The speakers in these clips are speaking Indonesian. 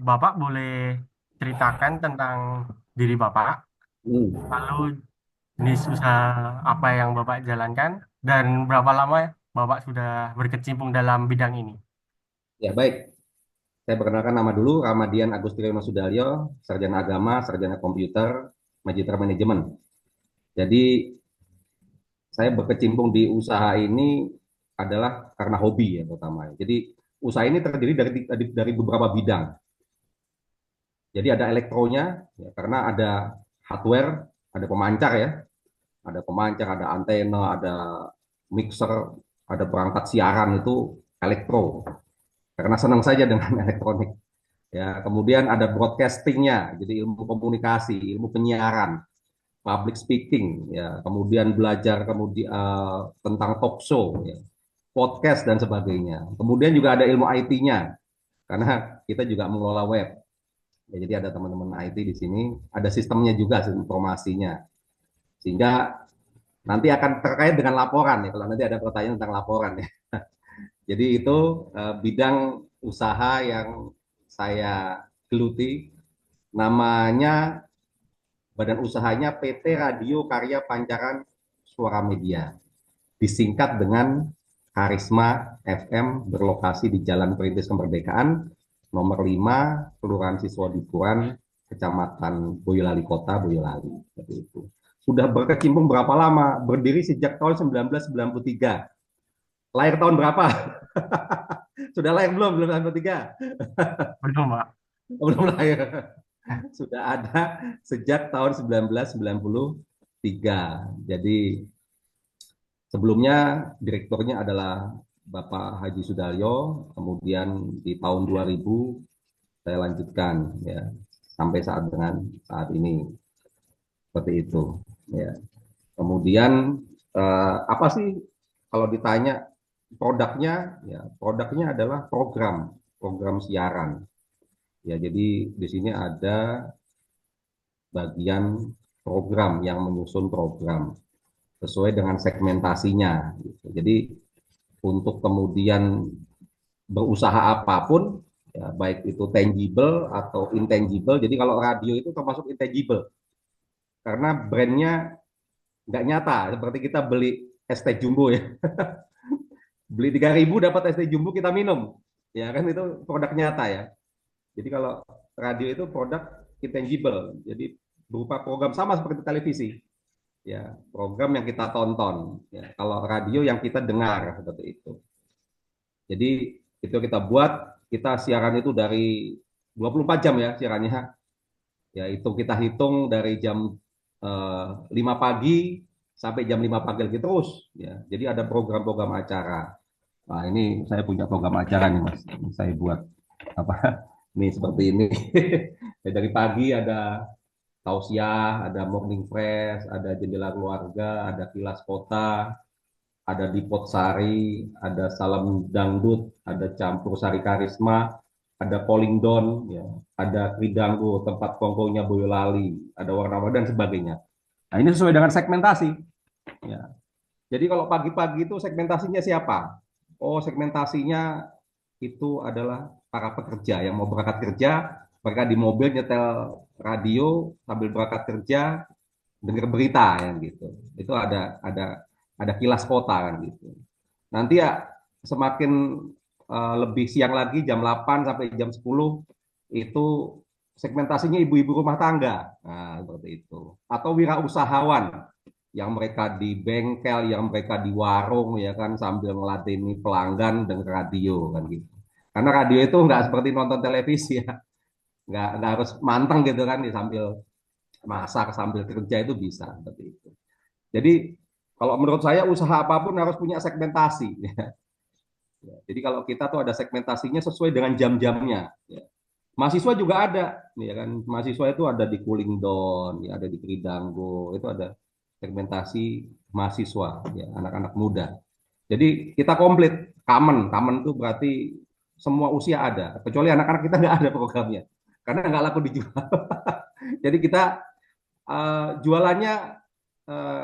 Bapak boleh ceritakan tentang diri Bapak, Hmm. lalu jenis usaha apa yang Bapak jalankan, dan berapa lama Bapak sudah berkecimpung dalam bidang ini. Ya, baik. Saya perkenalkan nama dulu, Ramadian Agustinus Sudalyo, sarjana agama, sarjana komputer, magister manajemen. Jadi, saya berkecimpung di usaha ini adalah karena hobi ya terutama. Jadi, usaha ini terdiri dari beberapa bidang. Jadi ada elektronya, ya, karena ada hardware, ada pemancar ya, ada pemancar, ada antena, ada mixer, ada perangkat siaran itu elektro. Karena senang saja dengan elektronik. Ya, kemudian ada broadcastingnya, jadi ilmu komunikasi, ilmu penyiaran, public speaking, ya, kemudian belajar tentang talk show, ya, podcast dan sebagainya. Kemudian juga ada ilmu IT-nya, karena kita juga mengelola web. Ya, jadi ada teman-teman IT di sini, ada sistemnya juga, sistem informasinya, sehingga nanti akan terkait dengan laporan ya. Kalau nanti ada pertanyaan tentang laporan ya. Jadi itu bidang usaha yang saya geluti, namanya badan usahanya PT Radio Karya Pancaran Suara Media, disingkat dengan Karisma FM, berlokasi di Jalan Perintis Kemerdekaan nomor 5, Kelurahan Siswadipuran, Kecamatan Boyolali Kota, Boyolali. Seperti itu. Sudah berkecimpung berapa lama? Berdiri sejak tahun 1993. Lahir tahun berapa? Sudah lahir belum? Belum 93. Belum, Pak. Belum lahir. Sudah ada sejak tahun 1993. Jadi sebelumnya direkturnya adalah Bapak Haji Sudalyo, kemudian di tahun 2000 saya lanjutkan ya sampai saat ini seperti itu ya. Kemudian apa sih kalau ditanya produknya, ya produknya adalah program siaran. Ya, jadi di sini ada bagian program yang menyusun program sesuai dengan segmentasinya, gitu. Jadi untuk kemudian berusaha apapun, ya, baik itu tangible atau intangible. Jadi kalau radio itu termasuk intangible karena brandnya nggak nyata. Seperti kita beli es teh jumbo ya, beli 3.000 dapat es teh jumbo kita minum, ya kan itu produk nyata ya. Jadi kalau radio itu produk intangible, jadi berupa program sama seperti televisi, ya program yang kita tonton. Ya, kalau radio yang kita dengar seperti itu. Jadi itu kita buat, kita siaran itu dari 24 jam ya siarannya. Ya itu kita hitung dari jam 5 pagi sampai jam 5 pagi lagi terus. Ya, jadi ada program-program acara. Nah ini saya punya program acara nih mas, saya buat apa? Nih seperti ini. Ya, dari pagi ada tausiah, ada morning fresh, ada jendela keluarga, ada kilas kota, ada Dipot Sari, ada Salam Dangdut, ada Campur Sari Karisma, ada Polling Don, ya, ada Kridanggo, tempat kongkonya Boyolali, ada Warna Warna dan sebagainya. Nah ini sesuai dengan segmentasi. Ya. Jadi kalau pagi-pagi itu segmentasinya siapa? Oh segmentasinya itu adalah para pekerja yang mau berangkat kerja, mereka di mobil nyetel radio sambil berangkat kerja, dengar berita yang gitu. Itu ada kilas kota kan gitu. Nanti ya semakin lebih siang lagi jam 8 sampai jam 10 itu segmentasinya ibu-ibu rumah tangga. Nah, seperti itu. Atau wirausahawan yang mereka di bengkel, yang mereka di warung ya kan sambil ngeladeni pelanggan dengan radio kan gitu. Karena radio itu nggak seperti nonton televisi ya, nggak harus manteng gitu kan di sambil masak sambil kerja itu bisa seperti itu. Jadi kalau menurut saya usaha apapun harus punya segmentasi. Ya. Jadi kalau kita tuh ada segmentasinya sesuai dengan jam-jamnya. Ya. Mahasiswa juga ada, ya kan? Mahasiswa itu ada di Cooling Down, ya, ada di Kridanggo, itu ada segmentasi mahasiswa, ya, anak-anak muda. Jadi kita komplit, common itu berarti semua usia ada, kecuali anak-anak kita nggak ada programnya, karena nggak laku dijual. Jadi kita jualannya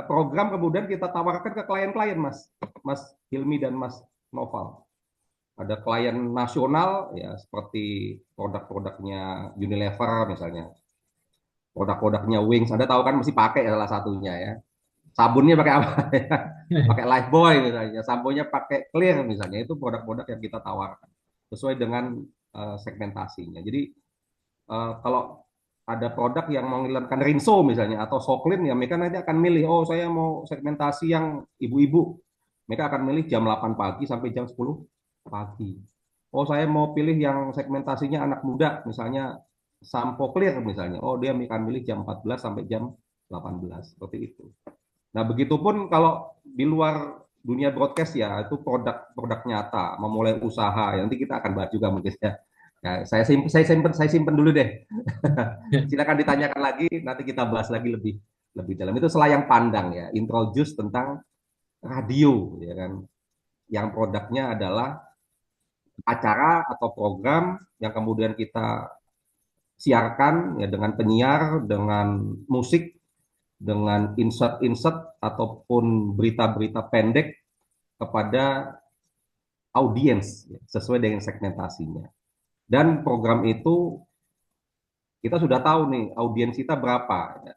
program kemudian kita tawarkan ke klien-klien Mas Hilmi dan Mas Noval. ada klien nasional ya seperti produk-produknya Unilever misalnya, produk-produknya Wings. Anda tahu kan mesti pakai salah satunya ya. Sabunnya pakai apa? Ya? Pakai Lifebuoy misalnya, samponya pakai Clear misalnya. Itu produk-produk yang kita tawarkan sesuai dengan segmentasinya. Jadi kalau ada produk yang menghilangkan Rinso misalnya atau Soklin ya mereka nanti akan milih, oh saya mau segmentasi yang ibu-ibu. Mereka akan milih jam 8 pagi sampai jam 10 pagi. Oh saya mau pilih yang segmentasinya anak muda misalnya sampo Clear misalnya. Oh dia akan milih jam 14 sampai jam 18 seperti itu. Nah, begitupun kalau di luar dunia broadcast ya, itu produk-produk nyata, memulai usaha. Nanti kita akan bahas juga mungkin ya. Ya, saya simpen dulu deh. Ya. Silakan ditanyakan lagi, nanti kita bahas lagi lebih lebih dalam. Itu selayang pandang ya, introduce tentang radio ya kan. Yang produknya adalah acara atau program yang kemudian kita siarkan ya dengan penyiar, dengan musik, dengan insert-insert ataupun berita-berita pendek kepada audiens ya, sesuai dengan segmentasinya. Dan program itu kita sudah tahu nih audiens kita berapa. Ya.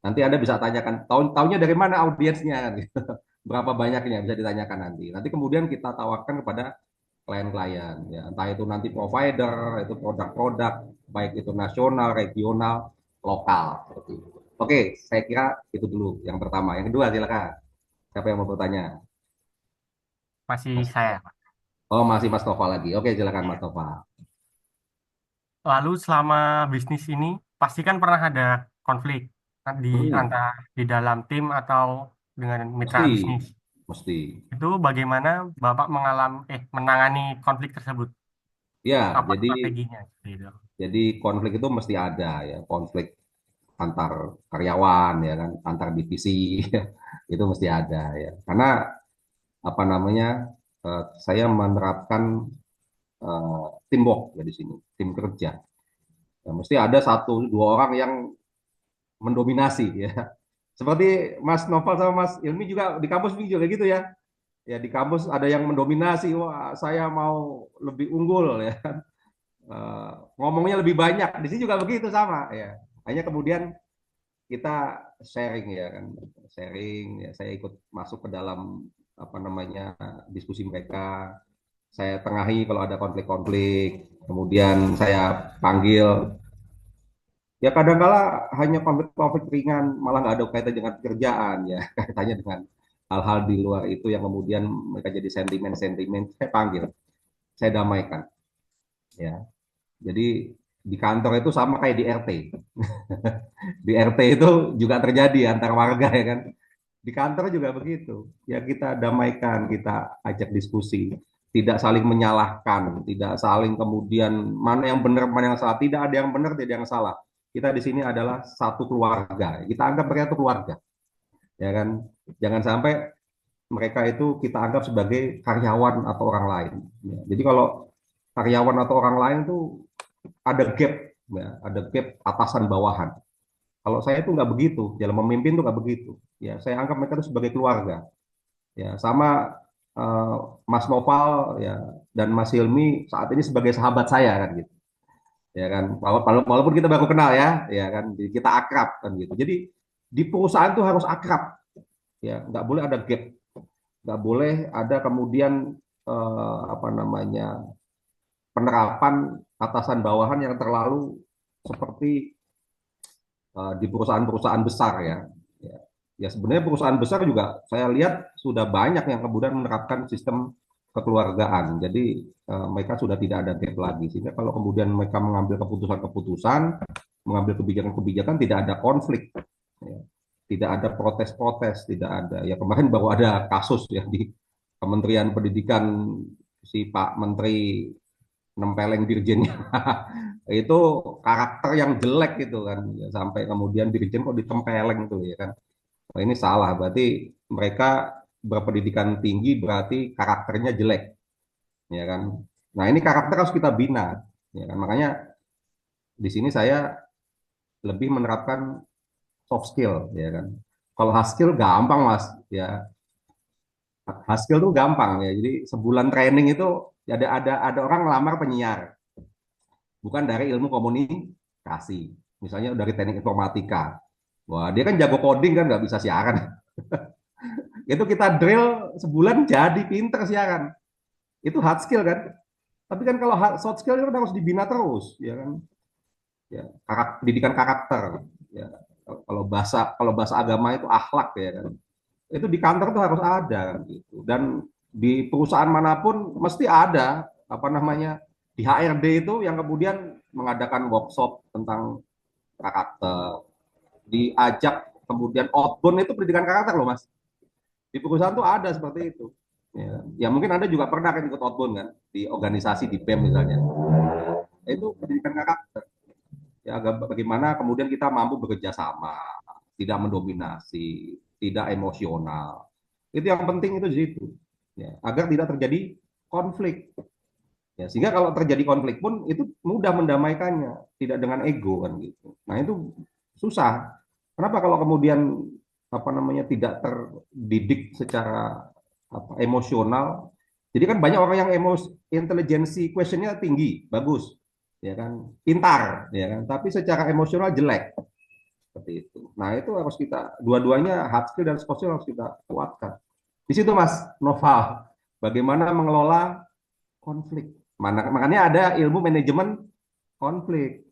Nanti Anda bisa tanyakan tahunnya dari mana audiensnya kan, gitu. Berapa banyaknya bisa ditanyakan nanti. Nanti kemudian kita tawarkan kepada klien-klien ya. Entah itu nanti provider, itu produk-produk baik itu nasional, regional, lokal seperti itu. Oke, saya kira itu dulu yang pertama. Yang kedua silakan. Siapa yang mau bertanya? Masih Mas. saya, Pak. Oh, masih Mas Tova lagi. Oke, silakan Mas Iya. Tova. Lalu selama bisnis ini pasti kan pernah ada konflik di Hmm, antara di dalam tim atau dengan mitra mesti, bisnis. mesti. Itu bagaimana Bapak menangani konflik tersebut? Ya, Apa strateginya gitu? konflik itu mesti ada ya, konflik antar karyawan ya kan, antar divisi itu mesti ada ya. Karena apa namanya? Saya menerapkan teamwork ya di sini, tim kerja. Ya, mesti ada satu dua orang yang mendominasi ya. Seperti Mas Novel sama Mas Ilmi juga di kampus juga gitu ya. Ya di kampus ada yang mendominasi, wah saya mau lebih unggul ya. Ngomongnya lebih banyak. Di sini juga begitu sama ya. Hanya kemudian kita sharing ya kan, sharing ya saya ikut masuk ke dalam apa namanya diskusi mereka. Saya tengahi kalau ada konflik-konflik, kemudian saya panggil. Ya kadangkala hanya konflik-konflik ringan, malah nggak ada kaitan dengan pekerjaan ya, kaitannya dengan hal-hal di luar itu yang kemudian mereka jadi sentimen-sentimen. Saya panggil, saya damaikan ya. Jadi di kantor itu sama kayak di RT. Di RT itu juga terjadi antar warga ya kan. Di kantor juga begitu. Ya kita damaikan, kita ajak diskusi, tidak saling menyalahkan, tidak saling kemudian mana yang benar, mana yang salah. Tidak ada yang benar, tidak ada yang salah. Kita di sini adalah satu keluarga. Kita anggap mereka itu keluarga, ya kan? Jangan sampai mereka itu kita anggap sebagai karyawan atau orang lain. Ya. Jadi kalau karyawan atau orang lain itu ada gap, ya, ada gap atasan bawahan. Kalau saya itu nggak begitu, dalam memimpin itu nggak begitu. Ya, saya anggap mereka itu sebagai keluarga. Ya, sama eh, Mas Noval ya dan Mas Hilmi saat ini sebagai sahabat saya kan gitu. Ya kan, walaupun kita baru kenal ya kan, kita akrab kan gitu. Jadi di perusahaan tuh harus akrab, ya, nggak boleh ada gap, nggak boleh ada kemudian apa namanya penerapan atasan bawahan yang terlalu seperti di perusahaan-perusahaan besar ya. Ya, ya sebenarnya perusahaan besar juga saya lihat sudah banyak yang kemudian menerapkan sistem kekeluargaan. Jadi mereka sudah tidak ada gap lagi. Sehingga kalau kemudian mereka mengambil keputusan-keputusan, mengambil kebijakan-kebijakan tidak ada konflik, ya. Tidak ada protes-protes, tidak ada. Ya kemarin baru ada kasus ya di Kementerian Pendidikan si Pak Menteri nempeleng dirjennya itu karakter yang jelek gitu kan ya, sampai kemudian dirjen kok ditempeleng tuh ya kan. Nah, ini salah berarti mereka berpendidikan tinggi berarti karakternya jelek ya kan. Nah ini karakter harus kita bina ya kan, makanya di sini saya lebih menerapkan soft skill ya kan. Kalau hard skill gampang mas ya, hard skill tuh gampang ya, jadi sebulan training itu Ada orang ngelamar penyiar, bukan dari ilmu komunikasi, misalnya dari teknik informatika. Wah, dia kan jago coding kan nggak bisa siaran. Itu kita drill sebulan jadi pinter siaran. Itu hard skill kan. Tapi kan kalau soft skill itu kan harus dibina terus, ya kan. Ya, pendidikan karakter. Ya, kalau bahasa agama itu akhlak ya kan. Itu di kantor tuh harus ada kan gitu. Dan di perusahaan manapun mesti ada apa namanya di HRD itu yang kemudian mengadakan workshop tentang karakter, diajak kemudian outbound itu pendidikan karakter loh mas. Di perusahaan tuh ada seperti itu. Ya mungkin anda juga pernah kan ikut outbound kan di organisasi di BEM misalnya. Itu pendidikan karakter. Ya bagaimana kemudian kita mampu bekerja sama, tidak mendominasi, tidak emosional. Itu yang penting itu di situ. Ya, agar tidak terjadi konflik. Ya, sehingga kalau terjadi konflik pun itu mudah mendamaikannya, tidak dengan ego kan gitu. Nah itu susah. Kenapa kalau kemudian apa namanya tidak terdidik secara emosional? Jadi kan banyak orang yang intelijensi questionnya tinggi, bagus, ya kan, pintar, ya kan. Tapi secara emosional jelek seperti itu. Nah itu harus kita dua-duanya hard skill dan soft skill harus kita kuatkan. Di situ Mas Noval, bagaimana mengelola konflik. Makanya ada ilmu manajemen konflik.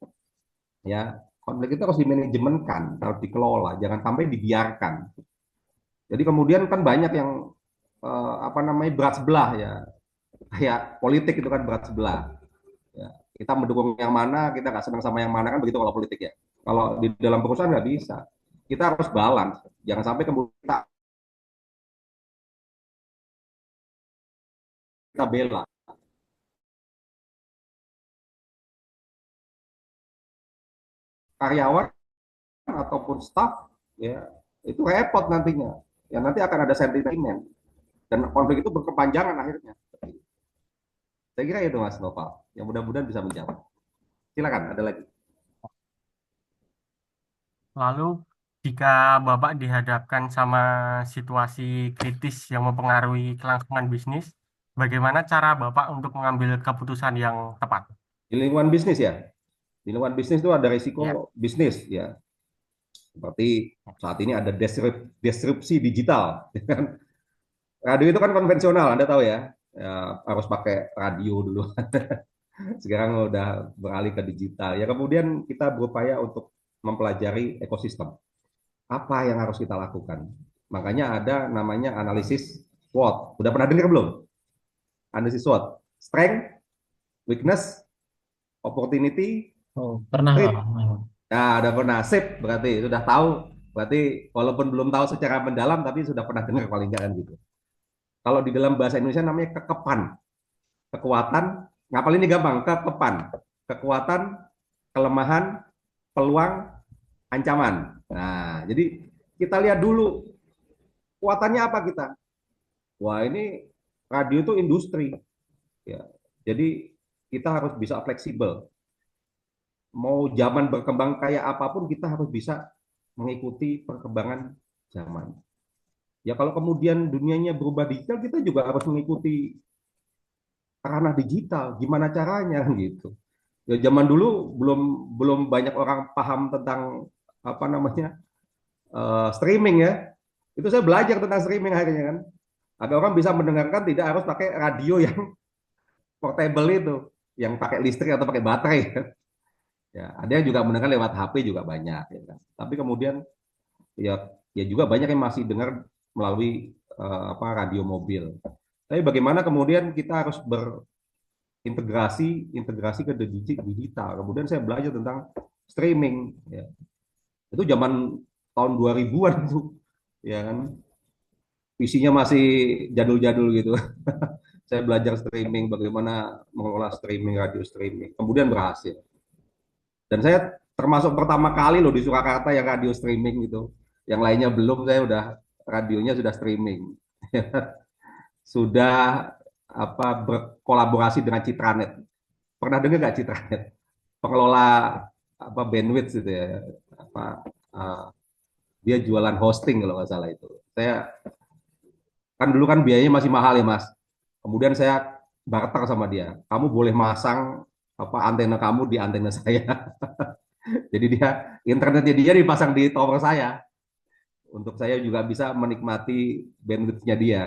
Ya, konflik itu harus dimanajemenkan, harus dikelola, jangan sampai dibiarkan. Jadi kemudian kan banyak yang apa namanya berat sebelah ya, kayak politik itu kan berat sebelah. Ya, kita mendukung yang mana, kita nggak senang sama yang mana kan begitu kalau politik ya. Kalau di dalam perusahaan nggak bisa. Kita harus balance. Jangan sampai kemudian kita bela karyawan ataupun staff ya itu repot nantinya. Ya nanti akan ada sentimen dan konflik itu berkepanjangan akhirnya. Saya kira itu Mas Nopal yang mudah-mudahan bisa menjawab. Silakan ada lagi. Lalu, jika Bapak dihadapkan sama situasi kritis yang mempengaruhi kelangsungan bisnis, bagaimana cara Bapak untuk mengambil keputusan yang tepat? Di lingkungan bisnis ya, di lingkungan bisnis itu ada Ya. risiko bisnis ya, seperti saat ini ada disrupsi digital. Radio itu kan konvensional, Anda tahu ya, harus pakai radio dulu. Sekarang udah beralih ke digital. Ya kemudian kita berupaya untuk mempelajari ekosistem. Apa yang harus kita lakukan? Makanya ada namanya analisis SWOT. Udah pernah dengar belum? Analisis SWOT. Strength, weakness, opportunity, Oh, pernah Pak. threat. Nah, udah pernah sip berarti sudah tahu. Berarti walaupun belum tahu secara mendalam tapi sudah pernah dengar paling enggak kan gitu. Kalau di dalam bahasa Indonesia namanya kekepan, kekuatan, ngapal ini gampang, kekepan, kekuatan, kelemahan, peluang, ancaman. Nah, jadi kita lihat dulu kuatannya apa kita. Wah, ini radio itu industri ya. Jadi kita harus bisa fleksibel. Mau zaman berkembang kayak apapun kita harus bisa mengikuti perkembangan zaman. Ya kalau kemudian dunianya berubah digital, kita juga harus mengikuti ranah digital. Gimana caranya gitu. Ya zaman dulu belum belum banyak orang paham tentang apa namanya streaming ya. Itu saya belajar tentang streaming akhirnya kan. Ada orang bisa mendengarkan tidak harus pakai radio yang portable itu, yang pakai listrik atau pakai baterai. Ya, ada yang juga mendengar lewat HP juga banyak. Ya kan. Tapi kemudian ya ya juga banyak yang masih dengar melalui apa radio mobil. Tapi bagaimana kemudian kita harus integrasi ke digital. Kemudian saya belajar tentang streaming. Ya. Itu zaman tahun 2000-an itu, ya kan. Visinya masih jadul-jadul gitu. Saya belajar streaming, bagaimana mengelola streaming, radio streaming. Kemudian berhasil. Dan saya termasuk pertama kali loh di Surakarta yang radio streaming gitu. Yang lainnya belum, saya udah radionya sudah streaming. Sudah apa berkolaborasi dengan Citranet. Pernah dengar nggak Citranet? Pengelola apa bandwidth gitu ya. Apa dia jualan hosting kalau nggak salah itu. Saya kan dulu kan biayanya masih mahal ya Mas. Kemudian saya barter sama dia. Kamu boleh masang apa antena kamu di antena saya. Jadi dia internetnya dia dipasang di tower saya untuk saya juga bisa menikmati bandwidth-nya dia.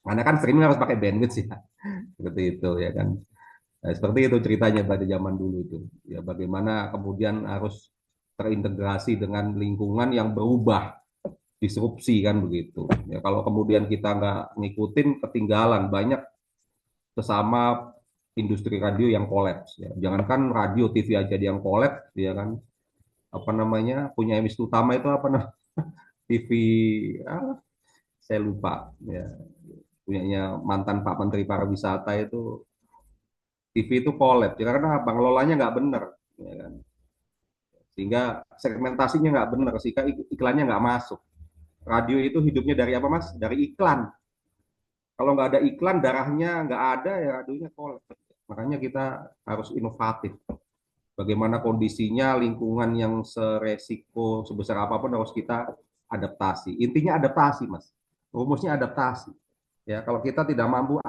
Karena kan streaming harus pakai bandwidth ya. Seperti itu ya kan. Nah, seperti itu ceritanya pada zaman dulu itu. Ya bagaimana kemudian harus terintegrasi dengan lingkungan yang berubah, disrupsi kan begitu. Ya kalau kemudian kita nggak ngikutin ketinggalan banyak sesama industri radio yang kolaps ya. Jangankan radio TV aja yang kolaps ya kan. Apa namanya? Punya emisi utama itu apa namanya? TV ah, saya lupa ya. Punyanya mantan Pak Menteri Pariwisata itu TV itu kolaps ya, karena pengelolanya nggak benar ya kan. Sehingga segmentasinya nggak benar, sehingga iklannya nggak masuk. Radio itu hidupnya dari apa mas? Dari iklan. Kalau nggak ada iklan, darahnya nggak ada ya radionya kolaps. Makanya kita harus inovatif. Bagaimana kondisinya, lingkungan yang seresiko sebesar apapun harus kita adaptasi. Intinya adaptasi mas. Rumusnya adaptasi. Ya kalau kita tidak mampu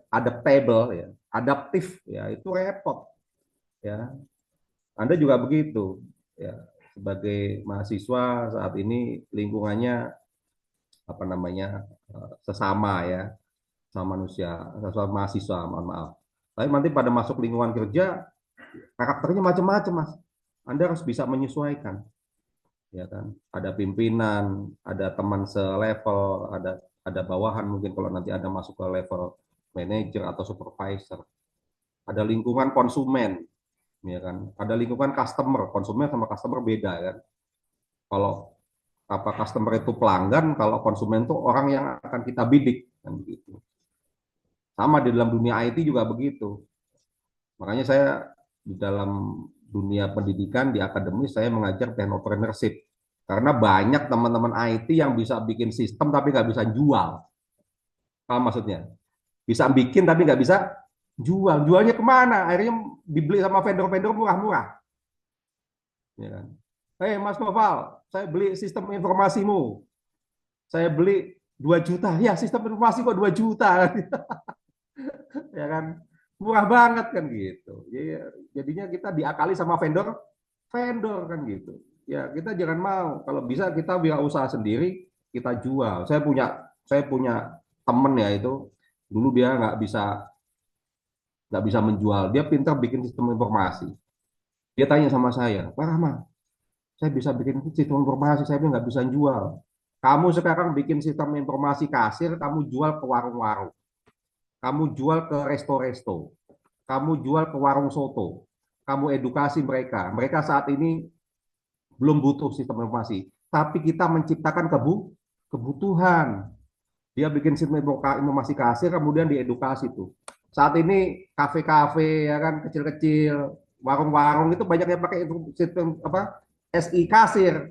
adaptable ya, adaptif ya itu repot ya. Anda juga begitu ya, sebagai mahasiswa saat ini lingkungannya apa namanya sesama ya, sama manusia, sesama mahasiswa, mohon maaf. Tapi nanti pada masuk lingkungan kerja karakternya macam-macam mas. Anda harus bisa menyesuaikan ya kan. Ada pimpinan, ada teman selevel, ada bawahan mungkin kalau nanti ada masuk ke level manager atau supervisor. Ada lingkungan konsumen ya kan. Ada lingkungan customer, konsumen sama customer beda kan. Kalau apa customer itu pelanggan, kalau konsumen itu orang yang akan kita bidik kan begitu. Sama di dalam dunia IT juga begitu. Makanya saya di dalam dunia pendidikan di akademis saya mengajar technopreneurship karena banyak teman-teman IT yang bisa bikin sistem tapi nggak bisa jual. Apa maksudnya? Bisa bikin tapi nggak bisa jual. Jualnya kemana? Akhirnya dibeli sama vendor-vendor murah-murah. Ya kan? Hei Mas Noval, saya beli sistem informasimu. Saya beli 2 juta. Ya sistem informasi kok 2 juta. Ya kan? Murah banget kan gitu. Jadinya kita diakali sama vendor kan gitu. Ya kita jangan mau. Kalau bisa kita usaha sendiri, kita jual. Saya punya temen ya itu dulu dia nggak bisa menjual. Dia pintar bikin sistem informasi. Dia tanya sama saya, Pak Rahman, saya bisa bikin sistem informasi, saya nggak bisa jual. Kamu sekarang bikin sistem informasi kasir, kamu jual ke warung-warung, kamu jual ke resto-resto, kamu jual ke warung soto, kamu edukasi mereka. Mereka saat ini belum butuh sistem informasi, tapi kita menciptakan kebutuhan. Dia bikin sistem informasi kasir, kemudian diedukasi tuh. Saat ini kafe-kafe ya kan kecil-kecil, warung-warung itu banyak yang pakai sistem apa SI kasir,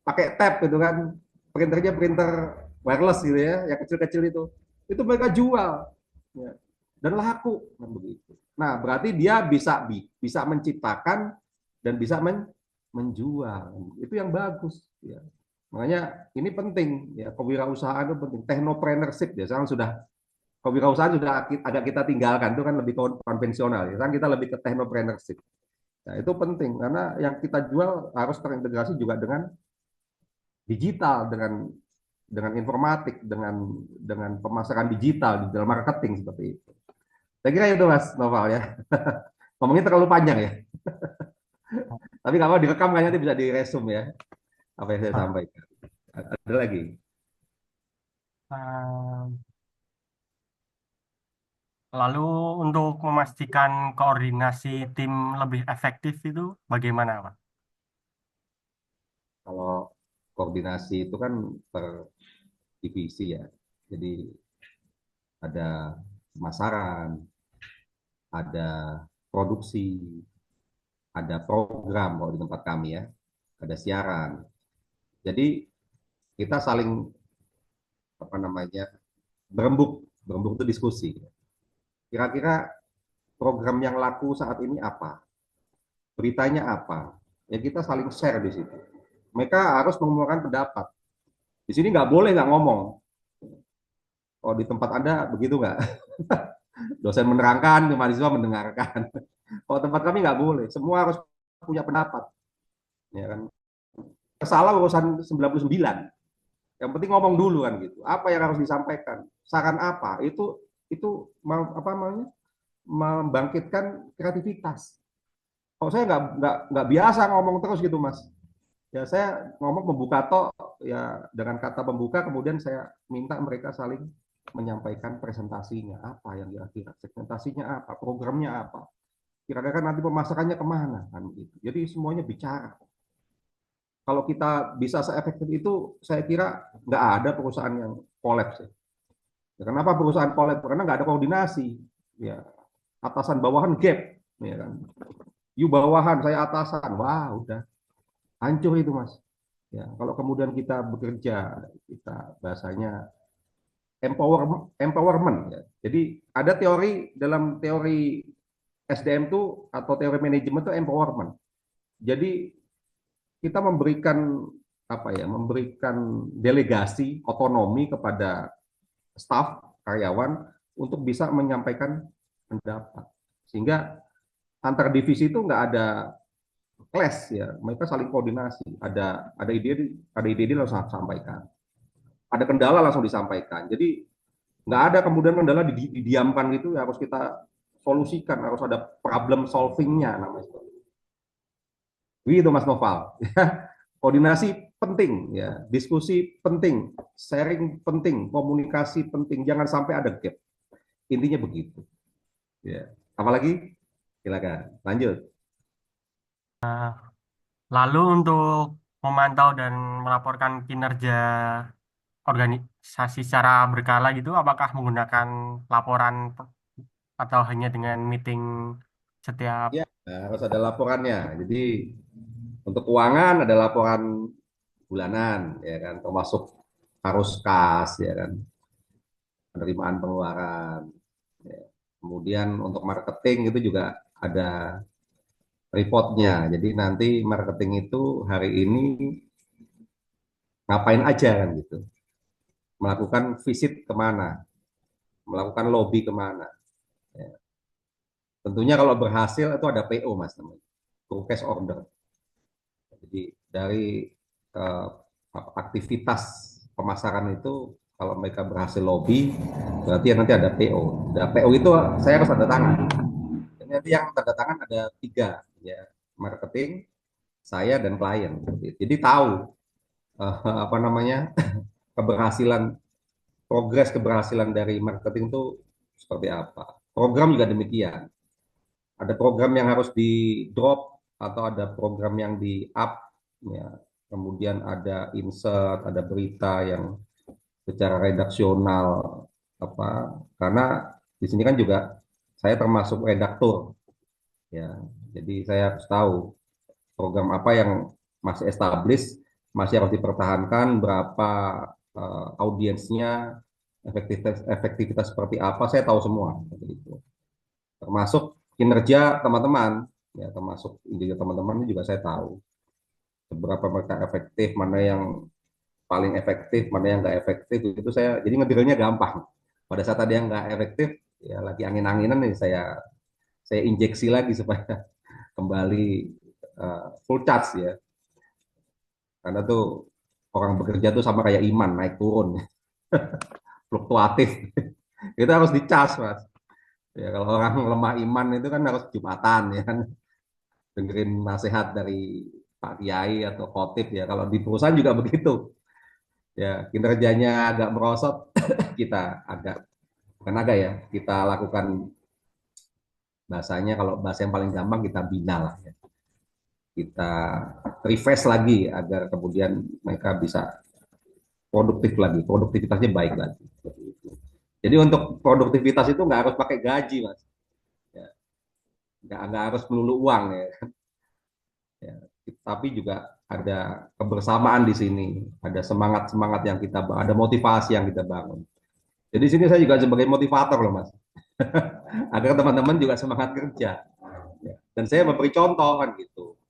pakai tab gitu kan, printernya printer wireless gitu ya, yang kecil-kecil itu mereka jual ya. Dan laku kan begitu. Nah berarti dia bisa menciptakan dan bisa menjual, itu yang bagus ya. Makanya ini penting ya, kewirausahaan itu penting, technopreneurship ya sekarang sudah, kewirausahaan sudah agak kita tinggalkan, itu kan lebih konvensional ya. Sekarang kita lebih ke technopreneurship. Nah, itu penting karena yang kita jual harus terintegrasi juga dengan digital, dengan informatik, dengan pemasaran digital di dalam marketing seperti itu. Saya kira itu Mas Noval ya. Ngomongnya terlalu panjang ya. Tapi kalau direkam kayaknya nanti bisa diresum ya apa yang saya sampaikan. Ada lagi? Ehm, Lalu untuk memastikan koordinasi tim lebih efektif itu bagaimana, Pak? Kalau koordinasi itu kan per divisi ya. Jadi ada pemasaran, ada produksi, ada program kalau di tempat kami ya, ada siaran. Jadi kita saling apa namanya berembuk, berembuk itu diskusi. Kira-kira program yang laku saat ini apa? Beritanya apa? Ya kita saling share di situ. Mereka harus mengemukakan pendapat. Di sini nggak boleh nggak ngomong. Oh di tempat Anda begitu nggak? Dosen menerangkan, mahasiswa mendengarkan. Kalau tempat kami nggak boleh, semua harus punya pendapat. Ya kan? Salah urusan 99. Yang penting ngomong dulu kan gitu. Apa yang harus disampaikan? Saran apa? Itu apa namanya? Membangkitkan kreativitas. Kalau saya nggak biasa ngomong terus gitu mas. Ya saya ngomong membuka tok ya dengan kata pembuka kemudian saya minta mereka saling menyampaikan presentasinya apa yang kira-kira segmentasinya apa programnya apa kira-kira nanti pemasarannya kemana kan gitu. Jadi semuanya bicara. Kalau kita bisa seefektif itu saya kira nggak ada perusahaan yang kolaps ya. Ya, kenapa perusahaan kolaps? Karena nggak ada koordinasi. Ya, atasan bawahan gap, ya kan. You bawahan, saya atasan. Wah, udah hancur itu, Mas. Ya, kalau kemudian kita bekerja, kita bahasanya empowerment ya. Jadi ada teori dalam teori SDM itu atau teori manajemen itu empowerment. Jadi kita memberikan apa ya, memberikan delegasi otonomi kepada staf karyawan untuk bisa menyampaikan pendapat. Sehingga antar divisi itu nggak ada clash ya, mereka saling koordinasi. Ada ide langsung sampaikan. Ada kendala langsung disampaikan. Jadi nggak ada kemudian kendala didiamkan gitu ya harus kita solusikan, harus ada problem solvingnya namanya. Gitu Mas Noval. Koordinasi penting ya, diskusi penting, sharing penting, komunikasi penting, jangan sampai ada gap. Intinya begitu. Ya. Apalagi? Silakan. Lanjut. Lalu untuk memantau dan melaporkan kinerja organisasi secara berkala gitu, apakah menggunakan laporan atau hanya dengan meeting setiap Ya, harus ada laporannya. Jadi untuk keuangan ada laporan bulanan, ya kan, termasuk harus kas, ya kan, penerimaan pengeluaran. Ya. Kemudian untuk marketing itu juga ada reportnya. Jadi nanti marketing itu hari ini ngapain aja kan gitu, melakukan visit kemana, melakukan lobby kemana. Ya. Tentunya kalau berhasil itu ada PO mas namanya, purchase order. Jadi dari eh, aktivitas pemasaran itu kalau mereka berhasil lobby berarti nanti ada PO. Nah, PO itu saya harus tanda tangan. Jadi nanti yang tanda tangan ada tiga ya, marketing, saya dan klien. Jadi tahu apa namanya keberhasilan progres keberhasilan dari marketing itu seperti apa. Program juga demikian. Ada program yang harus di drop atau ada program yang di up ya. Kemudian ada insert, ada berita yang secara redaksional apa karena di sini kan juga saya termasuk redaktur ya. Jadi saya harus tahu program apa yang masih established, masih harus dipertahankan, berapa audiensnya, efektivitas seperti apa, saya tahu semua. Gitu. Termasuk kinerja teman-teman, ya termasuk kinerja teman-teman ini juga saya tahu. Seberapa mereka efektif, mana yang paling efektif, mana yang nggak efektif, itu saya, jadi ngedrilnya gampang. Pada saat ada yang nggak efektif, ya lagi angin-anginan nih saya injeksi lagi supaya kembali full charge ya. Karena tuh orang bekerja tuh sama kayak iman, naik turun, fluktuatif. Itu harus dicas, Mas. Ya, kalau orang lemah iman itu kan harus Jumatan ya kan, dengerin nasihat dari Pak Kiai atau Khotib ya. Kalau di perusahaan juga begitu. Ya, kinerjanya agak merosot, kita agak bukan agak ya, kita lakukan bahasanya kalau bahasa yang paling gampang kita bina lah ya. Kita refresh lagi agar kemudian mereka bisa produktif lagi, produktivitasnya baik lagi. Jadi untuk produktivitas itu nggak harus pakai gaji, mas. Ya, nggak harus melulu uang ya. Ya. Tapi juga ada kebersamaan di sini, ada semangat semangat yang kita, ada motivasi yang kita bangun. Jadi sini saya juga sebagai motivator loh, mas. Agar teman-teman juga semangat kerja. Ya. Dan saya memberi contoh kan gitu.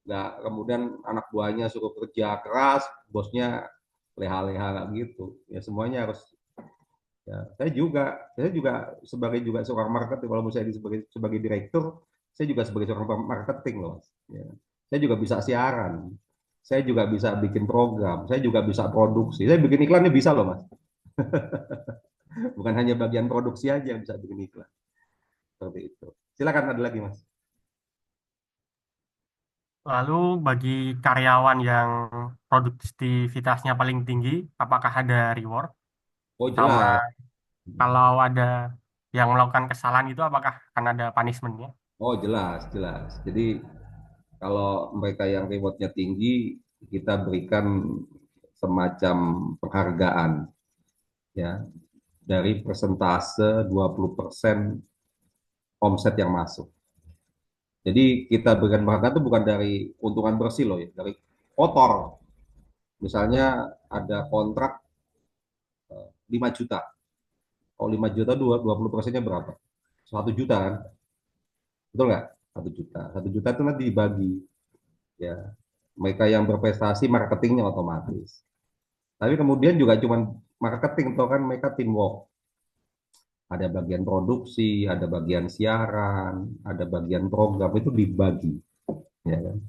Nggak kemudian anak buahnya suruh kerja keras, bosnya leha-leha gitu. Ya semuanya harus Ya, saya juga sebagai juga seorang marketing, walaupun saya sebagai direktur, saya juga sebagai seorang marketing loh, Mas. Ya. Saya juga bisa siaran, saya juga bisa bikin program, saya juga bisa produksi, saya bikin iklannya bisa loh, Mas. Bukan hanya bagian produksi aja yang bisa bikin iklan, seperti itu. Silakan ada lagi, Mas. Lalu bagi karyawan yang produktivitasnya paling tinggi, apakah ada reward? Oh Sama jelas, kalau ada yang melakukan kesalahan itu, apakah akan ada punishment-nya? oh jelas, jelas. Jadi kalau mereka yang rewardnya tinggi, kita berikan semacam penghargaan ya dari persentase 20% omset yang masuk. Jadi kita berikan penghargaan itu bukan dari keuntungan bersih loh ya, dari kotor. Misalnya ada kontrak 5 juta. Kalau 5 juta 20%-nya berapa? 1 juta kan? Betul nggak? 1 juta. 1 juta itu nanti dibagi ya. Mereka yang berprestasi marketingnya otomatis. Tapi kemudian juga cuma marketing atau kan mereka teamwork. Ada bagian produksi, ada bagian siaran, ada bagian program itu dibagi, ya kan?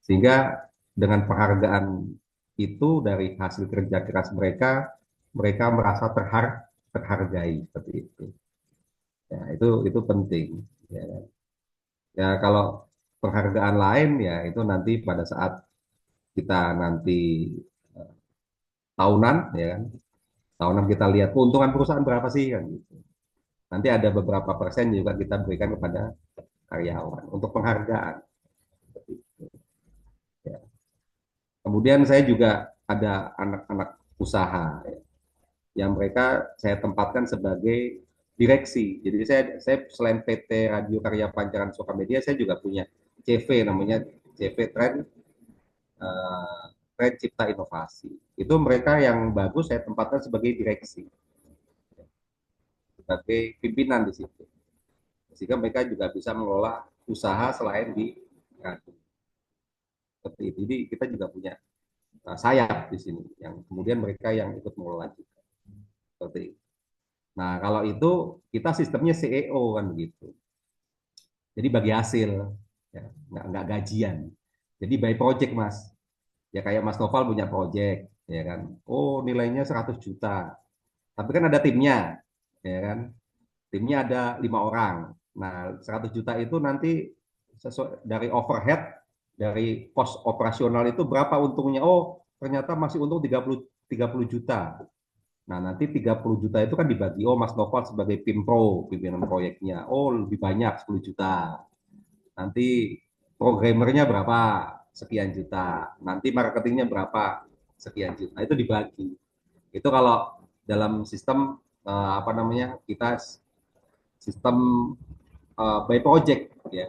Sehingga dengan penghargaan itu dari hasil kerja keras mereka, mereka merasa terhargai seperti itu. Ya, itu penting. Ya, kan? Ya kalau penghargaan lain ya itu nanti pada saat kita nanti eh, tahunan, ya kan? Tahunan kita lihat keuntungan perusahaan berapa sih kan gitu. Nanti ada beberapa persen juga kita berikan kepada karyawan untuk penghargaan. Ya. Kemudian saya juga ada anak-anak usaha ya, yang mereka saya tempatkan sebagai direksi. Jadi saya selain PT Radio Karya Pancaran Sukamedia, saya juga punya CV namanya CV Trend Cipta Inovasi. Itu mereka yang bagus saya tempatkan sebagai direksi, sebagai pimpinan di situ. Sehingga mereka juga bisa mengelola usaha selain di radio. Seperti itu. Jadi kita juga punya sayap di sini yang kemudian mereka yang ikut mengelola juga. Seperti itu. Nah, kalau itu kita sistemnya CEO kan begitu. Jadi bagi hasil, ya, nggak gajian. Jadi by project mas. Ya kayak Mas Noval punya project, ya kan. Oh nilainya 100 juta. Tapi kan ada timnya, ya kan. Timnya ada 5 orang. Nah 100 juta itu nanti sesuai dari overhead, dari cost operasional itu berapa untungnya? Oh ternyata masih untung 30 juta. Nah, nanti 30 juta itu kan dibagi. Oh, Mas Noval sebagai tim pro, pimpinan proyeknya. Oh, lebih banyak 10 juta. Nanti programmernya berapa? Sekian juta. Nanti marketingnya berapa? Sekian juta. Itu dibagi. Itu kalau dalam sistem apa namanya? Kita sistem by project ya.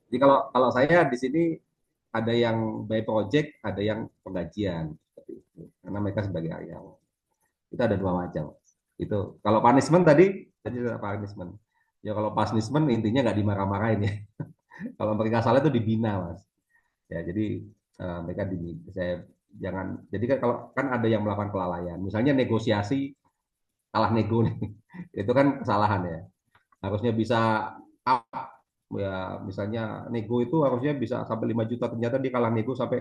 Jadi kalau kalau saya di sini ada yang by project, ada yang penggajian seperti itu. Karena mereka sebagai karyawan. Itu ada 2 macam. Itu kalau punishment tadi ada punishment. Ya kalau punishment intinya nggak dimarah-marahin ya. Kalau mereka salah itu dibina mas. Ya jadi mereka dibina. Saya jangan. Jadi kan kalau kan ada yang melakukan kelalaian. Misalnya negosiasi kalah nego nih. Itu kan kesalahan ya. Harusnya bisa up ya misalnya nego itu harusnya bisa sampai 5 juta ternyata dia kalah nego sampai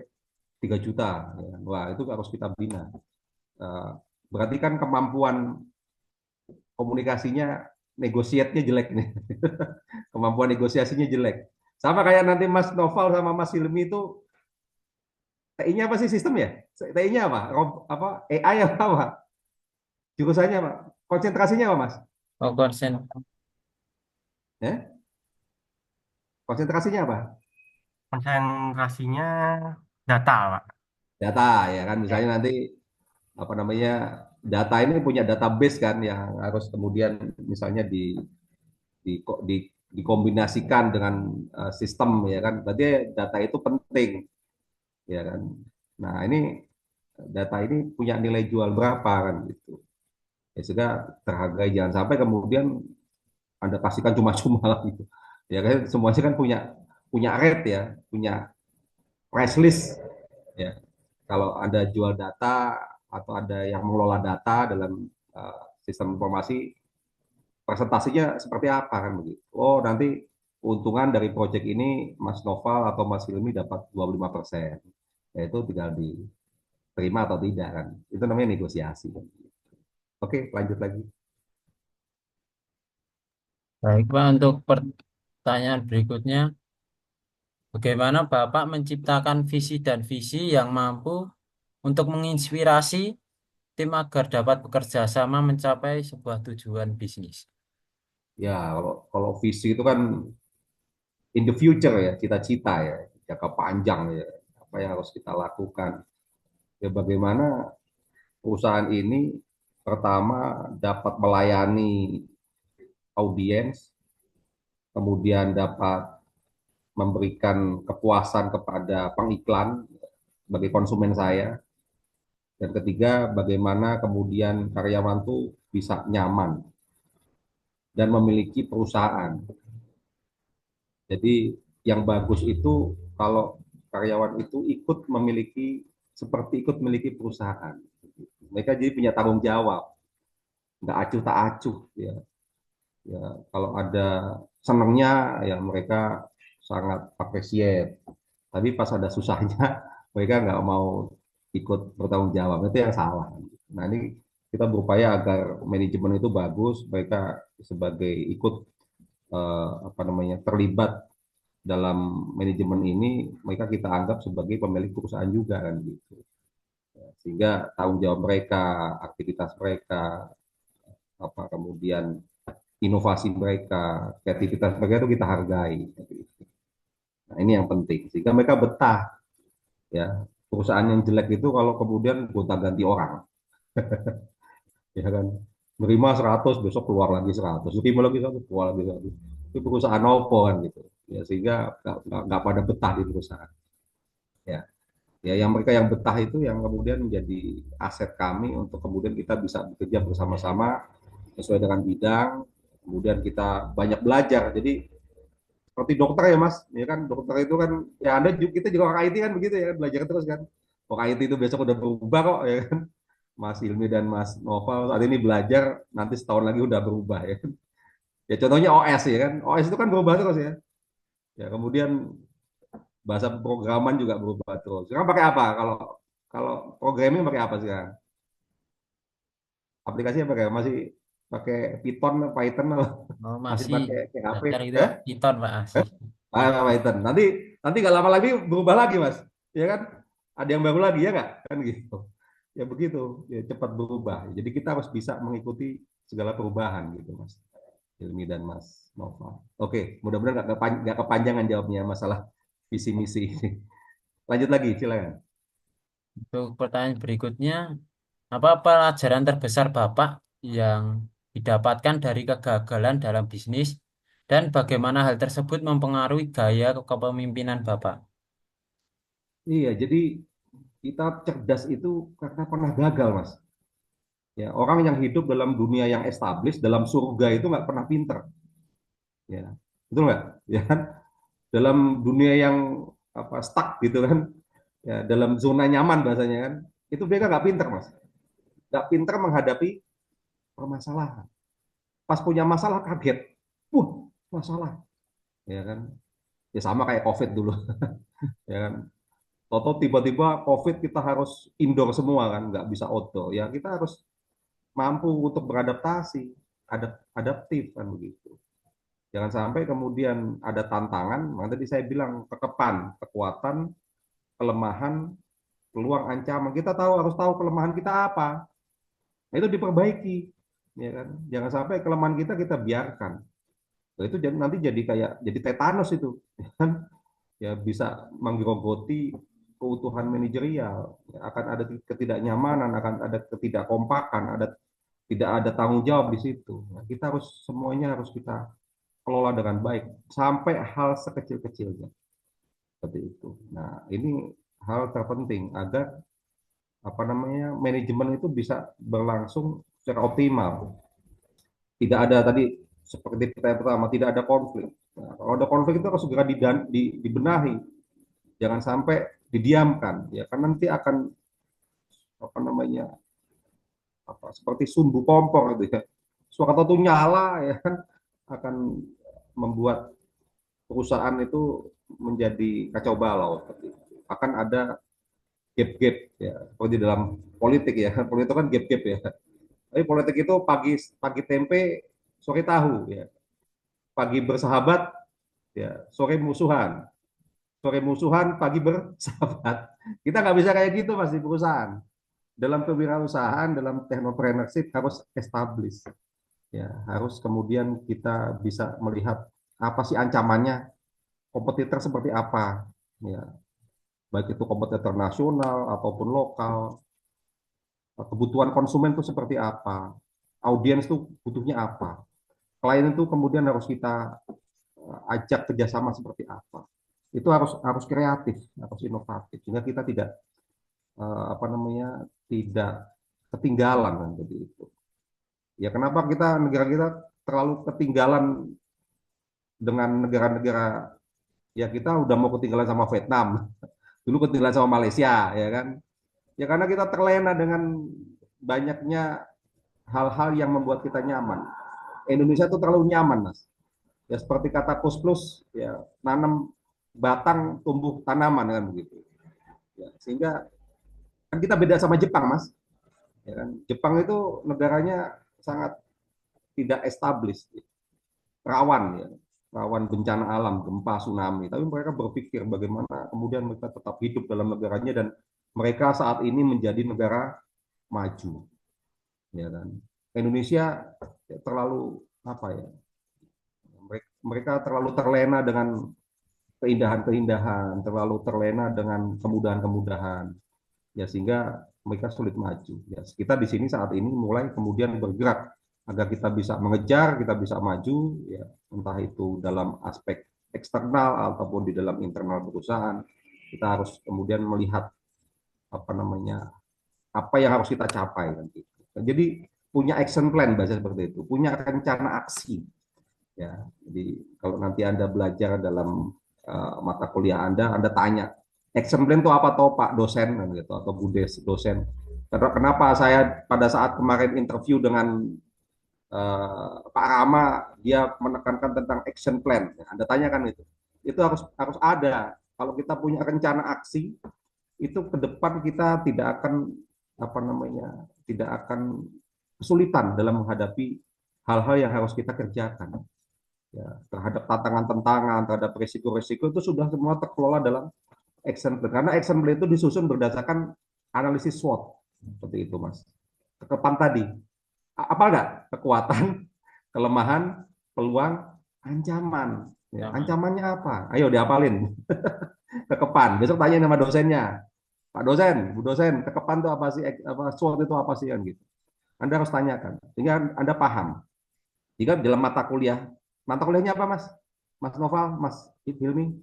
3 juta ya. Wah itu harus kita bina. Eh, Berarti kan kemampuan komunikasinya negosiatnya jelek nih. Kemampuan negosiasinya jelek. Sama kayak nanti Mas Noval sama Mas Hilmi itu TI-nya apa sih sistem ya? TI-nya apa? Apa AI apa? Jurusannya apa? Konsentrasinya apa, Mas? Oh, konsen. Ya? Konsentrasinya apa? Konsentrasinya data, Pak. Data ya kan Ya. misalnya nanti apa namanya data ini punya database kan yang harus kemudian misalnya di, di dikombinasikan dengan sistem ya kan. Berarti data itu penting ya kan. Nah, ini data ini punya nilai jual berapa kan gitu. Ya sudah terhargai jangan sampai kemudian Anda kasihkan cuma-cuma lah gitu. Ya kan semuanya kan punya punya rate ya, punya price list ya. Kalau Anda jual data atau ada yang mengelola data dalam sistem informasi presentasinya seperti apa kan begitu. Oh, nanti keuntungan dari proyek ini Mas Noval atau Mas Hilmi dapat 25%. Ya, itu tinggal diterima atau tidak kan. Itu namanya negosiasi. Oke, lanjut lagi. Baik, Pak, untuk pertanyaan berikutnya, bagaimana Bapak menciptakan visi dan visi yang mampu untuk menginspirasi tim agar dapat bekerja sama mencapai sebuah tujuan bisnis? Ya, kalau visi itu kan in the future ya, cita-cita ya, jangka panjang ya, apa yang harus kita lakukan. Ya, bagaimana perusahaan ini pertama dapat melayani audiens, kemudian dapat memberikan kepuasan kepada pengiklan bagi konsumen saya, dan ketiga bagaimana kemudian karyawan tuh bisa nyaman dan memiliki perusahaan. Jadi yang bagus itu kalau karyawan itu ikut memiliki seperti ikut memiliki perusahaan. Mereka jadi punya tanggung jawab, nggak acuh tak acuh ya. Ya, kalau ada senangnya ya mereka sangat appreciate. Tapi pas ada susahnya mereka nggak mau ikut bertanggung jawab. Itu yang salah. Nah ini kita berupaya agar manajemen itu bagus, mereka sebagai ikut apa namanya terlibat dalam manajemen ini, mereka kita anggap sebagai pemilik perusahaan juga kan gitu. Sehingga tanggung jawab mereka, aktivitas mereka, apa kemudian inovasi mereka, kreativitas mereka itu kita hargai. Nah, ini yang penting. Sehingga mereka betah. Ya, perusahaan yang jelek itu kalau kemudian gonta-ganti orang, ya kan. Menerima 100, besok keluar lagi 100, terima lagi 100, keluar lagi 100. Itu perusahaan opo kan gitu. Ya, sehingga nggak pada betah di perusahaan. Ya, ya yang mereka yang betah itu yang kemudian menjadi aset kami untuk kemudian kita bisa bekerja bersama-sama sesuai dengan bidang, kemudian kita banyak belajar. Jadi seperti dokter ya Mas, ya kan dokter itu kan ya Anda juga kita juga orang IT kan begitu ya, belajar terus kan. Orang IT itu besok udah berubah kok ya kan. Mas Ilmi dan Mas Noval saat ini belajar, nanti setahun lagi udah berubah ya. Ya contohnya OS ya kan, OS itu kan berubah terus ya. Ya kemudian bahasa programan juga berubah terus. Sekarang pakai apa? Kalau kalau programming pakai apa sekarang? Aplikasinya pakai masih pakai Python, Python, Oh, masih masih pakai PHP? dasar itu Eh? Python, Pak, masih. Python. Nanti nggak lama lagi berubah lagi mas, ya kan? Ada yang baru lagi ya nggak? Kan gitu. Ya begitu, ya, cepat berubah. Jadi kita harus bisa mengikuti segala perubahan gitu mas. Hilmi dan Mas Nova. Oke, mudah-mudahan nggak kepanjangan jawabnya masalah visi misi. Lanjut lagi, silakan. Untuk pertanyaan berikutnya, apa pelajaran terbesar Bapak yang didapatkan dari kegagalan dalam bisnis dan bagaimana hal tersebut mempengaruhi gaya kepemimpinan Bapak? Iya, jadi kita cerdas itu karena pernah gagal, Mas. Ya, orang yang hidup dalam dunia yang established, dalam surga itu nggak pernah pinter. Ya, betul nggak? Ya kan? Dalam dunia yang apa stuck gitu kan, ya dalam zona nyaman bahasanya kan, itu mereka nggak pinter, Mas. Nggak pinter menghadapi permasalahan. Pas punya masalah kaget, masalah, ya kan? Ya sama kayak COVID dulu, ya kan? Toto tiba-tiba COVID kita harus indoor semua kan, nggak bisa outdoor. Ya kita harus mampu untuk beradaptasi, adaptif kan begitu. Jangan sampai kemudian ada tantangan, maka tadi saya bilang kekepan, kekuatan, kelemahan, peluang, ancaman. Kita harus tahu kelemahan kita apa. Nah, itu diperbaiki, ya kan? Jangan sampai kelemahan kita biarkan. Nah, itu nanti jadi kayak jadi tetanus itu, ya kan? Ya bisa menggerogoti keutuhan manajerial. Ya, akan ada ketidaknyamanan, akan ada ketidakkompakan, tidak ada tanggung jawab di situ. Nah, kita harus semuanya harus kita kelola dengan baik sampai hal sekecil-kecilnya seperti itu. Nah, ini hal terpenting agar apa namanya manajemen itu bisa berlangsung secara optimal. Tidak ada tadi seperti pertanyaan pertama, tidak ada konflik. Nah, kalau ada konflik itu harus segera dibenahi, jangan sampai didiamkan, ya kan nanti akan apa namanya seperti sumbu kompor gitu ya. Sewaktu itu nyala ya kan, akan membuat perusahaan itu menjadi kacau balau seperti itu. Akan ada gap-gap ya, seperti dalam politik ya. Politik kan gap-gap ya. Tapi politik itu pagi pagi tempe, sore tahu ya. Pagi bersahabat ya, sore musuhan. Sore musuhan, pagi bersahabat. Kita nggak bisa kayak gitu Mas di perusahaan. Dalam kewirausahaan, dalam technopreneurship harus established. Ya, harus kemudian kita bisa melihat apa sih ancamannya, kompetitor seperti apa. Ya, baik itu kompetitor nasional ataupun lokal, kebutuhan konsumen itu seperti apa, audiens itu butuhnya apa, klien itu kemudian harus kita ajak kerjasama seperti apa. Itu harus kreatif, harus inovatif, sehingga kita tidak apa namanya, tidak ketinggalan kan begitu. Ya kenapa negara kita terlalu ketinggalan dengan negara-negara, ya kita udah mau ketinggalan sama Vietnam, dulu ketinggalan sama Malaysia, ya kan? Ya karena kita terlena dengan banyaknya hal-hal yang membuat kita nyaman. Indonesia itu terlalu nyaman, Mas. Ya seperti kata Kus Plus, ya nanam batang tumbuh tanaman kan begitu. Ya, sehingga kan kita beda sama Jepang, Mas. Ya kan? Jepang itu negaranya sangat tidak established, rawan ya, rawan bencana alam, gempa, tsunami. Tapi mereka berpikir bagaimana kemudian mereka tetap hidup dalam negaranya, dan mereka saat ini menjadi negara maju, ya kan. Indonesia ya, terlalu apa ya? Mereka terlalu terlena dengan keindahan-keindahan, terlalu terlena dengan kemudahan-kemudahan, ya sehingga mereka sulit maju. Ya, kita di sini saat ini mulai kemudian bergerak agar kita bisa mengejar, kita bisa maju, ya entah itu dalam aspek eksternal ataupun di dalam internal perusahaan. Kita harus kemudian melihat apa namanya, apa yang harus kita capai nanti. Jadi punya action plan bahasa seperti itu, punya rencana aksi. Ya, jadi kalau nanti Anda belajar dalam mata kuliah Anda tanya, action plan itu apa toh Pak dosen gitu, atau Bu dosen. Kenapa saya pada saat kemarin interview dengan Pak Rama, dia menekankan tentang action plan. Anda tanyakan itu harus ada. Kalau kita punya rencana aksi, itu ke depan kita tidak akan apa namanya, tidak akan kesulitan dalam menghadapi hal-hal yang harus kita kerjakan. Ya, terhadap tantangan-tantangan, terhadap risiko-risiko itu sudah semua terkelola dalam action plan. Karena action plan itu disusun berdasarkan analisis SWOT. Seperti itu, Mas. Kedepan tadi, apa enggak? Kekuatan, kelemahan, peluang, ancaman. Ya, ancamannya apa? Ayo dihafalin. Kekepan. Besok tanya nama dosennya. Pak dosen, Bu dosen, kekepan itu apa sih? Apa SWOT itu apa sih kan gitu. Anda harus tanyakan sehingga Anda paham. Jika dalam mata kuliahnya apa, Mas? Mas Noval, Mas Hilmi?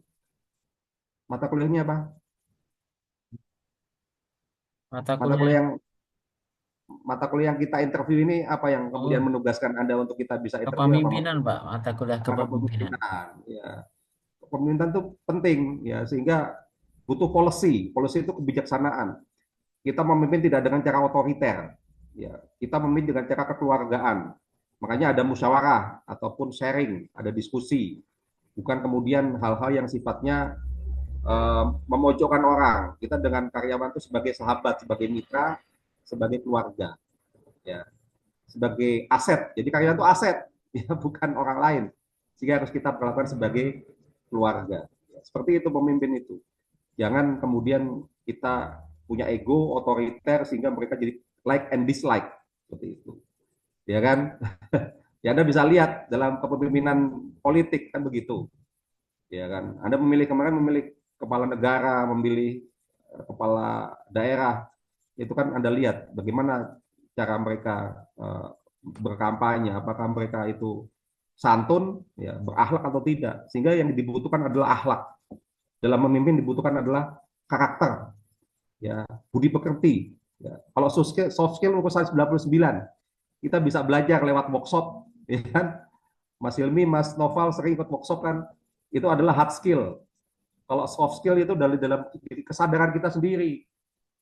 Mata kuliahnya apa? Mata Mata kuliah kuliah yang mata kuliah yang kita interview ini apa yang kemudian oh, menugaskan Anda untuk kita bisa interview apa, Mas? kepemimpinan, Pak. Mata kuliah kepemimpinan. Kepemimpinan. Ya. Kepemimpinan itu penting ya, sehingga butuh policy. Policy itu kebijaksanaan. Kita memimpin tidak dengan cara otoriter. Ya, kita memimpin dengan cara kekeluargaan. Makanya ada musyawarah ataupun sharing, ada diskusi. Bukan kemudian hal-hal yang sifatnya memojokkan orang. Kita dengan karyawan itu sebagai sahabat, sebagai mitra, sebagai keluarga, ya, sebagai aset. Jadi karyawan itu aset, ya, bukan orang lain. Sehingga harus kita perlakukan sebagai keluarga. Ya, seperti itu pemimpin itu. Jangan kemudian kita punya ego otoriter sehingga mereka jadi like and dislike seperti itu. Ya kan? Ya Anda bisa lihat dalam kepemimpinan politik kan begitu. Ya kan? Anda memilih kepala negara, memilih kepala daerah, itu kan Anda lihat bagaimana cara mereka berkampanye, apakah mereka itu santun, ya, berakhlak atau tidak. Sehingga yang dibutuhkan adalah akhlak. Dalam memimpin dibutuhkan adalah karakter, ya, budi pekerti. Ya. Kalau soft skill urusan 99, kita bisa belajar lewat workshop, ya kan? Mas Hilmi, Mas Noval sering ikut workshop kan? Itu adalah hard skill. Kalau soft skill itu dalam kesadaran kita sendiri.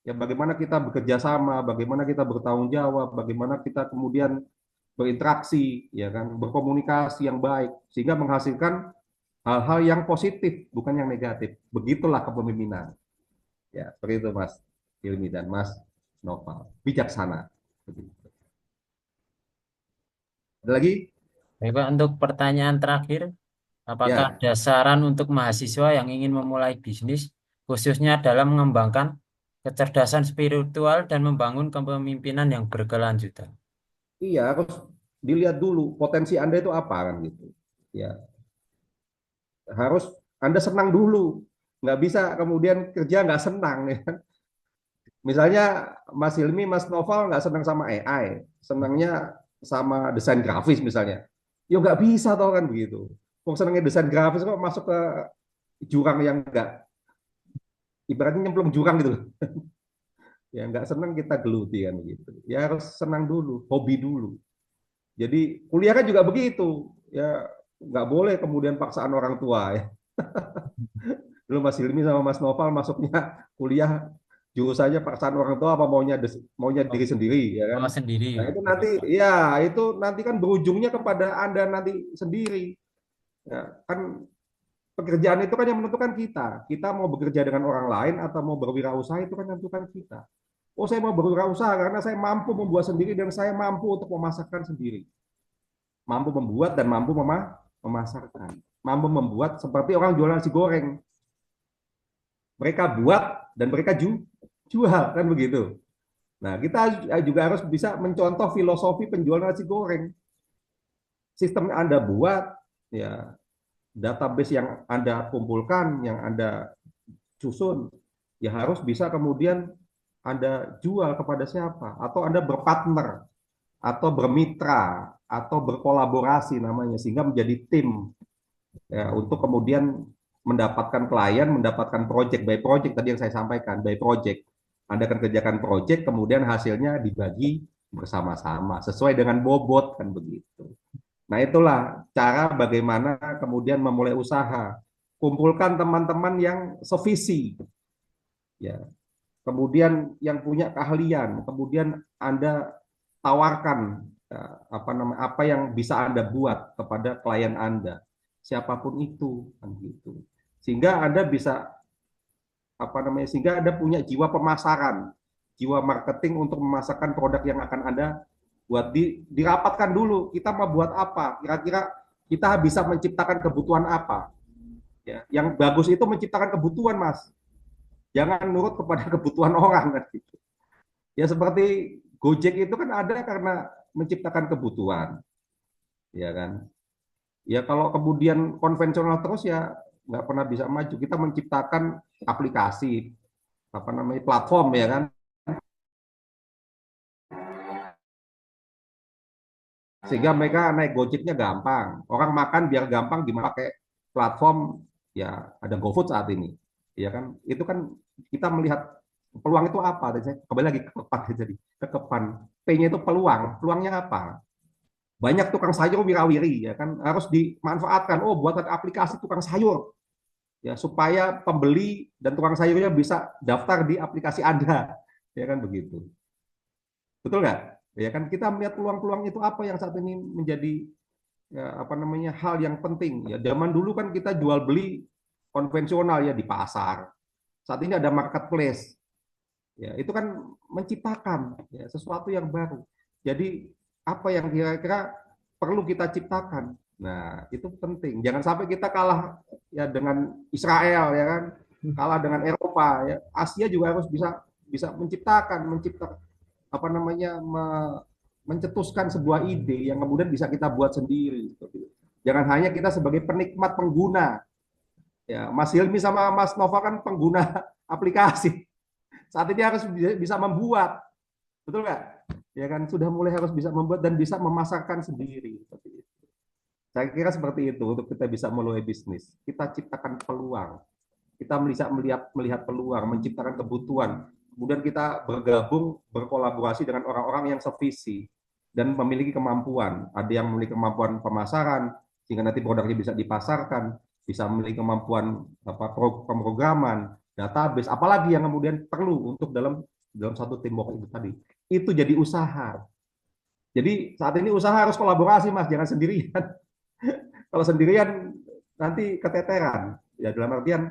Ya, bagaimana kita bekerja sama, bagaimana kita bertanggung jawab, bagaimana kita kemudian berinteraksi, ya kan, berkomunikasi yang baik, sehingga menghasilkan hal-hal yang positif, bukan yang negatif. Begitulah kepemimpinan. Ya, seperti itu Mas Hilmi dan Mas Noval. Bijaksana. Ada lagi? Baik, Pak, untuk pertanyaan terakhir, apakah Ya, ada saran untuk mahasiswa yang ingin memulai bisnis, khususnya dalam mengembangkan kecerdasan spiritual dan membangun kepemimpinan yang berkelanjutan? iya, harus dilihat dulu potensi Anda itu apa kan gitu. Ya, harus Anda senang dulu. Nggak bisa kemudian kerja nggak senang ya. Misalnya Mas Hilmi, Mas Noval nggak senang sama AI, senangnya sama desain grafis misalnya. Ya nggak bisa tau kan begitu. Kok senangnya desain grafis kok masuk ke jurang yang nggak, ibaratnya nyemplung jurang gitu. Ya nggak senang kita geluti kan gitu. Ya harus senang dulu, hobi dulu. Jadi kuliah kan juga begitu. Ya nggak boleh kemudian paksaan orang tua ya. Dulu Mas Hilmi sama Mas Noval masuknya kuliah jurusannya paksaan orang tua apa maunya Oh, diri sendiri ya kan. oh, sendiri. Nah, itu Betul, nanti Pak. ya itu nanti kan berujungnya kepada Anda nanti sendiri. Ya, kan pekerjaan itu kan yang menentukan kita. Kita mau bekerja dengan orang lain atau mau berwirausaha itu kan yang menentukan kita. Oh, saya mau berwirausaha karena saya mampu membuat sendiri dan saya mampu untuk memasarkan sendiri. Mampu membuat dan mampu memasarkan. Mampu membuat seperti orang jualan nasi goreng. Mereka buat dan mereka jual kan begitu. Nah, kita juga harus bisa mencontoh filosofi penjualan nasi goreng. Sistem yang Anda buat, ya database yang Anda kumpulkan, yang Anda susun, ya harus bisa kemudian Anda jual kepada siapa, atau Anda berpartner, atau bermitra, atau berkolaborasi namanya, sehingga menjadi tim ya, untuk kemudian mendapatkan klien, mendapatkan project by project tadi yang saya sampaikan, by project. Anda akan kerjakan project, kemudian hasilnya dibagi bersama-sama sesuai dengan bobot kan begitu. Nah, itulah cara bagaimana kemudian memulai usaha. Kumpulkan teman-teman yang sevisi, ya. Kemudian yang punya keahlian, kemudian Anda tawarkan ya, apa yang bisa Anda buat kepada klien Anda, siapapun itu, kan gitu. Sehingga Anda bisa sehingga Anda punya jiwa pemasaran, jiwa marketing untuk memasarkan produk yang akan Anda buat dirapatkan dulu. Kita mau buat apa? Kira-kira kita bisa menciptakan kebutuhan apa? Ya, yang bagus itu menciptakan kebutuhan, Mas. Jangan nurut kepada kebutuhan orang kan gitu. Ya seperti Gojek itu kan ada karena menciptakan kebutuhan, ya kan? Ya kalau kemudian konvensional terus ya nggak pernah bisa maju. Kita menciptakan aplikasi, platform ya kan, sehingga mereka naik Gojeknya gampang. Orang makan biar gampang gimana pakai platform ya ada GoFood saat ini. Ya kan? Itu kan kita melihat peluang itu apa? Saya kembali lagi ke kepan jadi ke kepan. P-nya itu peluang. Peluangnya apa? Banyak tukang sayur wirawiri ya kan harus dimanfaatkan. Oh, buatan aplikasi tukang sayur ya supaya pembeli dan tukang sayurnya bisa daftar di aplikasi Anda. Ya kan begitu. Betul nggak? Ya kan kita melihat peluang-peluang itu apa yang saat ini menjadi ya, hal yang penting. Ya zaman dulu kan kita jual beli konvensional ya di pasar. Saat ini ada marketplace. Ya, itu kan menciptakan ya, sesuatu yang baru. Jadi apa yang kira-kira perlu kita ciptakan? Nah, itu penting. Jangan sampai kita kalah ya dengan Israel ya kan, kalah dengan Eropa ya. Asia juga harus bisa bisa menciptakan mencetuskan sebuah ide yang kemudian bisa kita buat sendiri. Jangan hanya kita sebagai penikmat pengguna. Ya, Mas Hilmi sama Mas Nova kan pengguna aplikasi. Saat ini harus bisa membuat, betul nggak? Ya kan sudah mulai harus bisa membuat dan bisa memasarkan sendiri. Saya kira seperti itu untuk kita bisa mulai bisnis. Kita ciptakan peluang, kita bisa melihat peluang, menciptakan kebutuhan. Kemudian kita bergabung, berkolaborasi dengan orang-orang yang sevisi dan memiliki kemampuan. Ada yang memiliki kemampuan pemasaran, sehingga nanti produknya bisa dipasarkan, bisa memiliki kemampuan pemrograman, database, apalagi yang kemudian perlu untuk dalam dalam satu teamwork itu tadi, itu jadi usaha. Jadi saat ini usaha harus kolaborasi, Mas, jangan sendirian. Kalau sendirian nanti keteteran. Ya dalam artian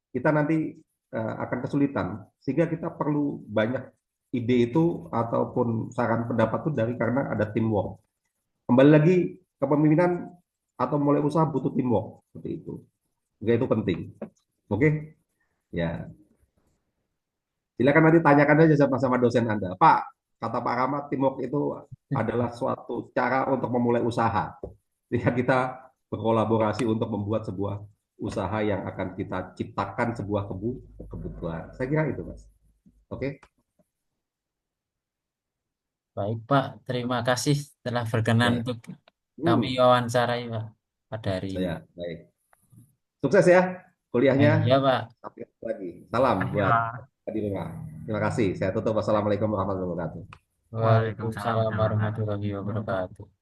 kita nanti akan kesulitan. Sehingga kita perlu banyak ide itu ataupun saran pendapat itu dari karena ada teamwork. Kembali lagi kepemimpinan atau mulai usaha butuh teamwork seperti itu. Juga itu penting. Oke? Ya, silakan nanti tanyakan aja sama dosen Anda. Pak, kata Pak Rahmat, teamwork itu adalah suatu cara untuk memulai usaha. Jika kita berkolaborasi untuk membuat sebuah usaha yang akan kita ciptakan sebuah kebutuhan. Saya kira itu, Mas. Oke? Baik, Pak. Terima kasih telah berkenan Ya. untuk kami Hmm, wawancarai, Pak, pada hari ini. ya, baik. Sukses ya kuliahnya. Ya, Pak. Sampai jumpa lagi. Salam Makasih, buat Mas. di rumah. Terima kasih. Saya tutup. Wassalamualaikum warahmatullahi wabarakatuh. Waalaikumsalam Waalaikumsalam warahmatullahi wabarakatuh. warahmatullahi wabarakatuh.